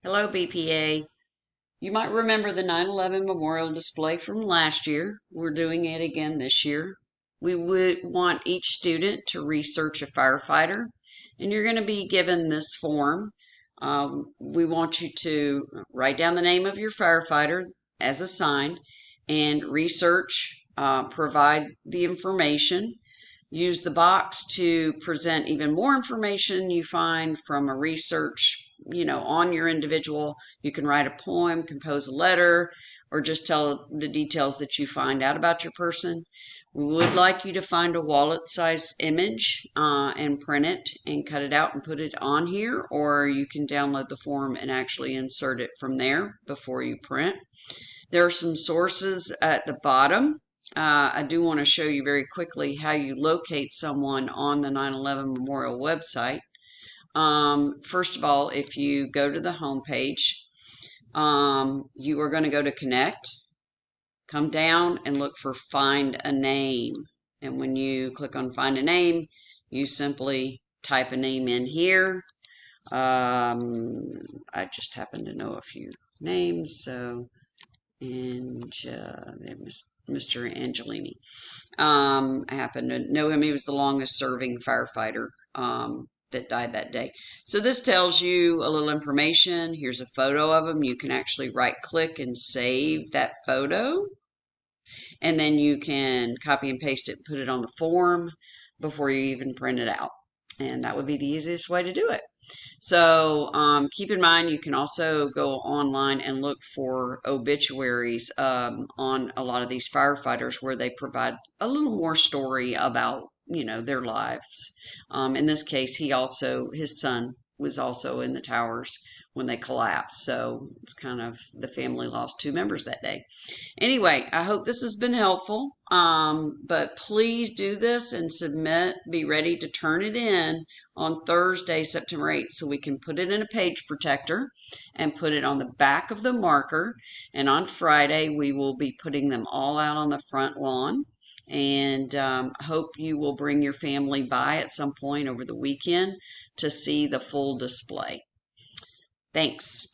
Hello, BPA. You might remember the 9/11 memorial display from last year. We're doing it again this year. We would want each student to research a firefighter, and you're going to be given this form. We want you to write down the name of your firefighter as assigned and research, provide the information. Use the box to present even more information you find from a research, on your individual. You can write a poem, compose a letter, or just tell the details that you find out about your person. We would like you to find a wallet size image and print it and cut it out and put it on here, or you can download the form and actually insert it from there before you print. There are some sources at the bottom. I do want to show you very quickly how you locate someone on the 9/11 Memorial website. First of all, if you go to the home page, you are going to go to Connect, come down and look for Find a Name. And when you click on Find a Name, you simply type a name in here. I just happen to know a few names, so Mr. Angelini. I happen to know him. He was the longest serving firefighter that died that day. So this tells you a little information. Here's a photo of him. You can actually right click and save that photo. And then you can copy and paste it and put it on the form before you even print it out. And that would be the easiest way to do it. So keep in mind, you can also go online and look for obituaries on a lot of these firefighters where they provide a little more story about, their lives. In this case, his son was also in the towers when they collapsed. So it's kind of, the family lost two members that day. Anyway, I hope this has been helpful. But please do this and submit. Be ready to turn it in on Thursday, September 8th, so we can put it in a page protector and put it on the back of the marker. And on Friday, we will be putting them all out on the front lawn. And hope you will bring your family by at some point over the weekend to see the full display. Thanks.